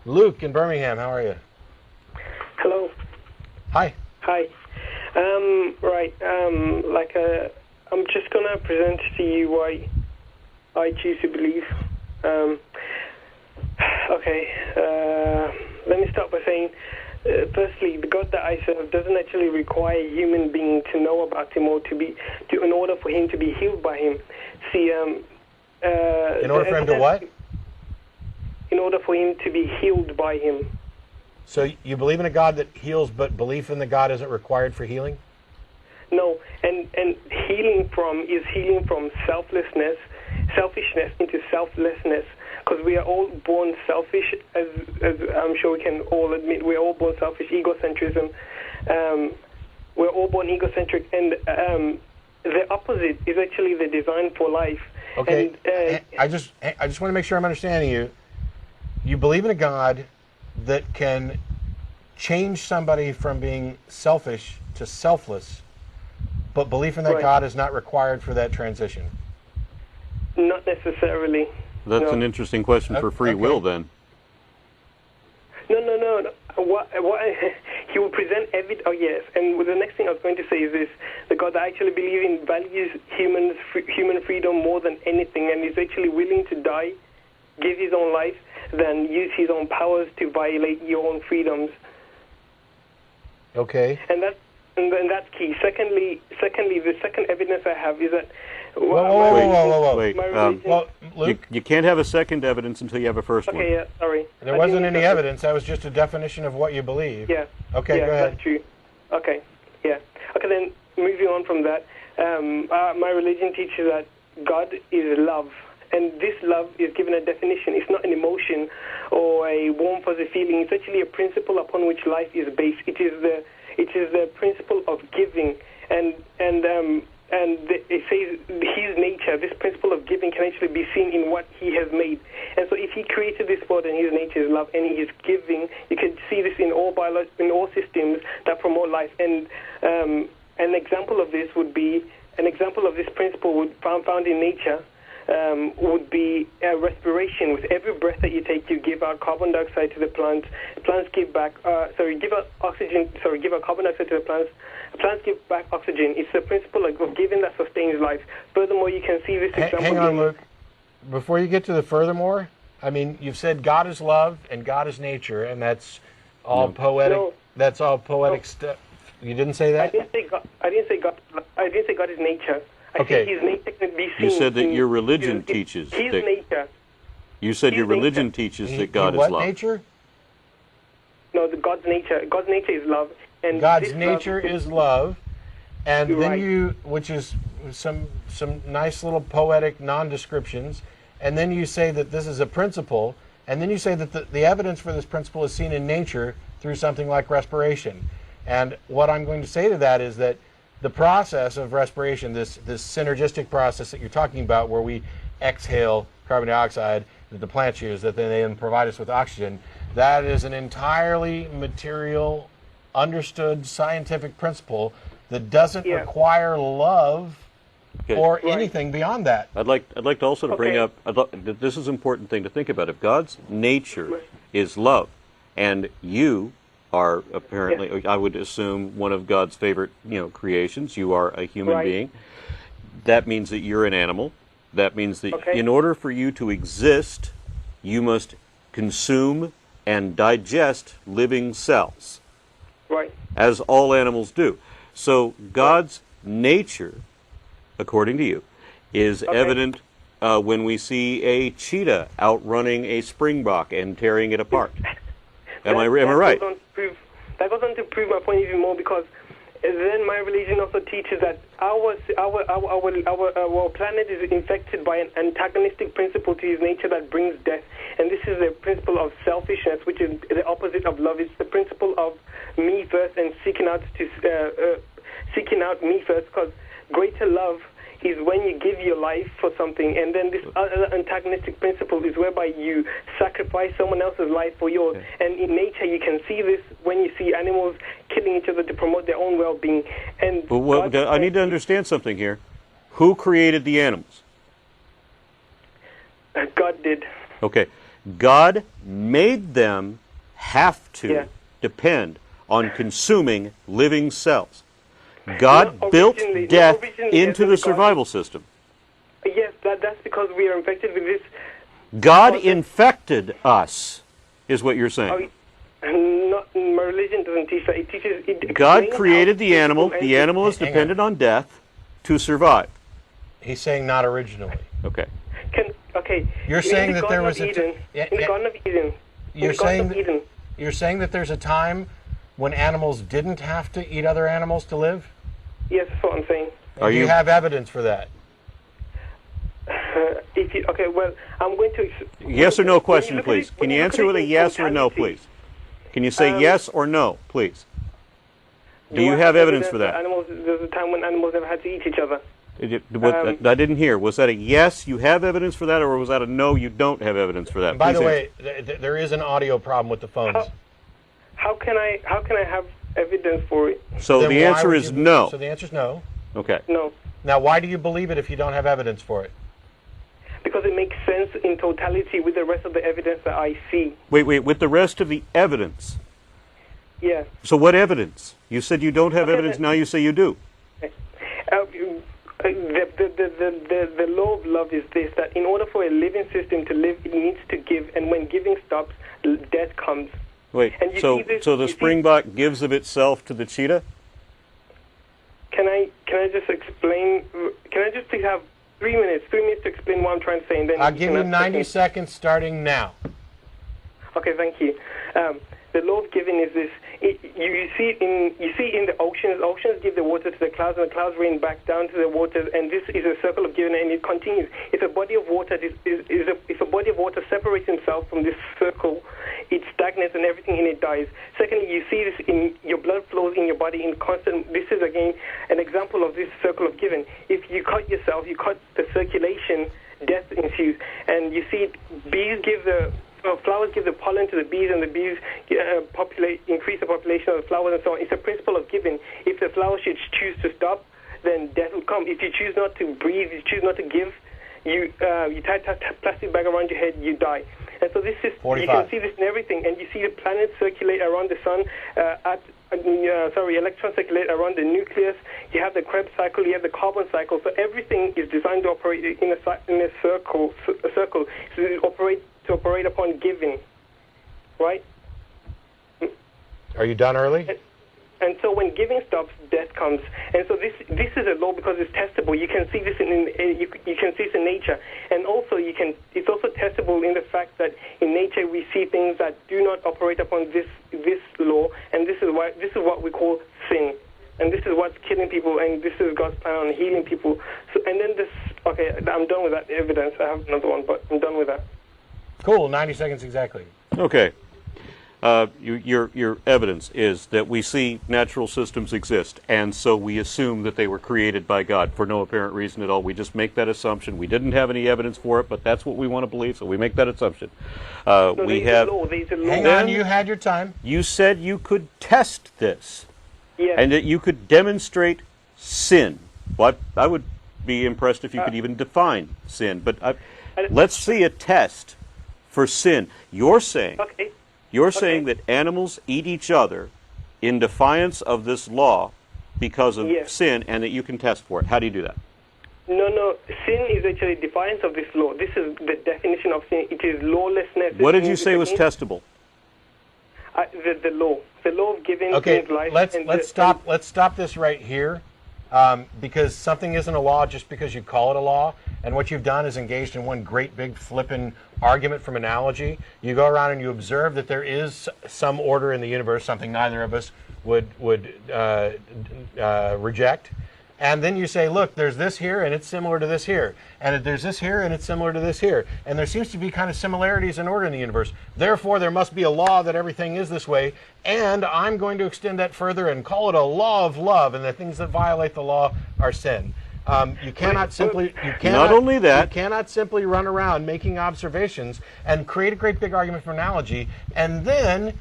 Luke in Birmingham, how are you? Hello. Hi. Hi. Right. I'm just gonna present to you why I choose to believe. Let me start by saying, firstly, the God that I serve doesn't actually require a human being to know about him or in order for him to be healed by him. See, in order for him to what? In order for him to be healed by him. So you believe in a God that heals, but belief in the God isn't required for healing? No, and healing from selfishness into selflessness, because we are all born selfish, as I'm sure we can all admit. We're all born selfish, egocentrism. We're all born egocentric, and the opposite is actually the design for life. Okay, and, I just want to make sure I'm understanding you. You believe in a God that can change somebody from being selfish to selfless, but belief in that right. God is not required for that transition. Not necessarily. That's an interesting question for free will, then. No. What he will present evidence. Oh yes, and the next thing I was going to say is this: the God that I actually believe in values human freedom more than anything, and is actually willing to die, give his own life, than use his own powers to violate your own freedoms. Okay. And that's key. Secondly, the second evidence I have is that. Whoa. Wait. Luke, you can't have a second evidence until you have a first one. Okay, yeah, sorry. There wasn't any evidence. That was just a definition of what you believe. Yeah. Okay, yeah, go ahead. That's true. Okay, yeah. Okay, then moving on from that, my religion teaches that God is love. And this love is given a definition. It's not an emotion or a warm, fuzzy feeling. It's actually a principle upon which life is based. It is the principle of giving, and it says his nature. This principle of giving can actually be seen in what he has made. And so, if he created this world and his nature is love, and he is giving, you can see this in all systems that promote life. And an example of this principle would found in nature. Would be respiration. With every breath that you take, you give out carbon dioxide to the plants. Plants give back. Give out oxygen. Give out carbon dioxide to the plants. Plants give back oxygen. It's the principle of giving that sustains life. Furthermore, you can see this example. Hang on, Luke. Before you get to the furthermore, I mean, you've said God is love and God is nature, and that's all poetic. No. That's all poetic stuff. You didn't say that? I didn't say God is nature. Okay. His nature can be seen. You said that your religion teaches. His nature. You said your religion teaches that God is what love. Nature? No, God's nature. God's nature is love. And God's nature is love, and then right. which is some nice little poetic non-descriptions, and then you say that this is a principle, and then you say that the evidence for this principle is seen in nature through something like respiration. And what I'm going to say to that is that the process of respiration, this synergistic process that you're talking about, where we exhale carbon dioxide that the plants use, that they then provide us with oxygen, that is an entirely material, understood scientific principle that doesn't require love or anything beyond that. I'd like to also to bring up this is an important thing to think about. If God's nature is love, and you are apparently, I would assume, one of God's favorite, creations. You are a human being. That means that you're an animal. That means that in order for you to exist, you must consume and digest living cells. Right. As all animals do. So God's nature, according to you, is evident when we see a cheetah outrunning a springbok and tearing it apart. Am I right? That goes on to prove my point even more, because then my religion also teaches that our planet is infected by an antagonistic principle to his nature that brings death, and this is the principle of selfishness, which is the opposite of love. It's the principle of me first and seeking out me first, because greater love is when you give your life for something, and then this other antagonistic principle is whereby you sacrifice someone else's life for yours. And in nature, you can see this when you see animals killing each other to promote their own well-being. And but I need to understand something here. Who created the animals? God did. Okay. God made them have to Yeah. depend on consuming living cells. God Not built originally- not death originally, into yes, the God- survival system. Yes, that's because we are infected with this. God Well, infected us, is what you're saying. Not my religion doesn't teach that. It teaches. It God explains created how the animal. physical The and- animal is Hang on. dependent on death to survive. He's saying not originally. Okay. Okay. You're in saying the that there Garden was of a Eden. yeah, In the yeah. Garden of Eden. In You're the Garden saying of Eden. You're saying that there's a time when animals didn't have to eat other animals to live? Yes, that's what I'm saying. Are Do you you- have evidence for that? Okay, well, I'm going to. Yes or no when you question, look at please. it- Can when you look answer at with it a in yes or a no, totality, please? Can you say yes or no, please? Do you I have evidence for that? Animals, there's a time when animals never had to eat each other. I didn't hear. Was that a yes, you have evidence for that, or was that a no, you don't have evidence for that? By Please the answer. way, there is an audio problem with the phones. How can I have evidence for it? So Then the why answer would is you- no. So the answer is no. Okay. No, Now, why do you believe it if you don't have evidence for it? because it makes sense in totality with the rest of the evidence that I see. Wait, with the rest of the evidence. Yeah. So what evidence? You said you don't have Okay, evidence, now you say you do. The law of love is this, that in order for a living system to live, it needs to give, and when giving stops, death comes. Wait, And you so see this- so the you see- springbok gives of itself to the cheetah? Can I just explain? Can I just please have 3 minutes? 3 minutes to explain what I'm trying to say, and then I'll you give can you ask 90 questions. seconds starting now. Okay, thank you. The law of giving is this. You see in the oceans. Oceans give the water to the clouds, and the clouds rain back down to the waters. And this is a circle of giving, and it continues. If a body of water if a body of water separates itself from this circle, it stagnates, and everything in it dies. Secondly, you see this in your blood flows in your body in constant. This is again an example of this circle of giving. If you cut yourself, you cut the circulation, death ensues, and you see bees give the flowers give the pollen to the bees, and the bees increase the population of the flowers, and so on. It's a principle of giving. If the flower should choose to stop, then death will come. If you choose not to breathe, you choose not to give, you tie a plastic bag around your head, you die. And so this is 45. you can see this in everything, and you see the planets circulate around the sun. Electrons circulate around the nucleus. You have the Krebs cycle, you have the carbon cycle. So everything is designed to operate in a circle. So to operate upon giving, right? Are you done early? And so when giving stops, death comes. And so this is a law because it's testable. You can see this you can see this in nature, and also it's also testable in the fact that in nature we see things that do not operate upon this law, and this is what we call sin, and this is what's killing people, and this is God's plan on healing people. So and then I'm done with that evidence. I have another one, but I'm done with that. Cool, 90 seconds exactly. Okay. Your evidence is that we see natural systems exist, and so we assume that they were created by God for no apparent reason at all. We just make that assumption. We didn't have any evidence for it, but that's what we want to believe, so we make that assumption. No, We there's have. a law. There's a law. Hang on, you had your time. You said you could test this, Yes. and that you could demonstrate sin. Well, I would be impressed if you could even define sin, but let's see a test for sin. You're saying. Okay. You're saying that animals eat each other in defiance of this law because of Yes. sin, and that you can test for it. How do you do that? No. Sin is actually defiance of this law. This is the definition of sin. It is lawlessness. What did you say was testable? The law of giving Okay, things life. let's stop this right here, because something isn't a law just because you call it a law. And what you've done is engaged in one great big flippin' argument from analogy. You go around and you observe that there is some order in the universe, something neither of us would reject. And then you say, look, there's this here, and it's similar to this here. And there's this here, and it's similar to this here. And there seems to be kind of similarities in order in the universe. Therefore, there must be a law that everything is this way. And I'm going to extend that further and call it a law of love. And the things that violate the law are sin. You cannot simply run around making observations and create a great big argument for analogy and then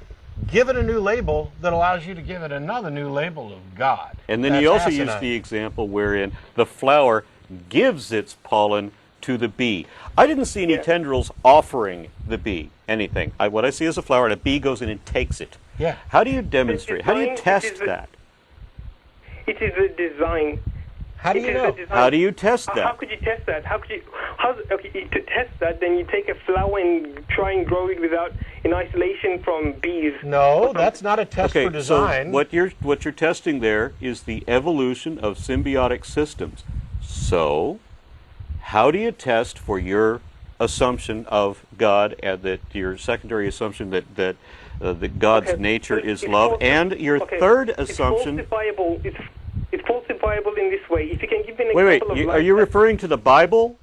give it a new label that allows you to give it another new label of God. And then That's you also asinine. use the example wherein the flower gives its pollen to the bee. I didn't see any tendrils offering the bee anything. What I see is a flower, and a bee goes in and takes it. Yeah. How do you demonstrate? How do you test that? It is a design. How do you know? How do you test that? How could you test that? Okay, to test that, then you take a flower and try and grow it in isolation from bees. No, that's not a test for design. So what you're testing there is the evolution of symbiotic systems. So, how do you test for your assumption of God, and that your secondary assumption that God's nature is love, and your third assumption? It's falsifiable in this way. If you can give me an Wait, example of are you referring to the Bible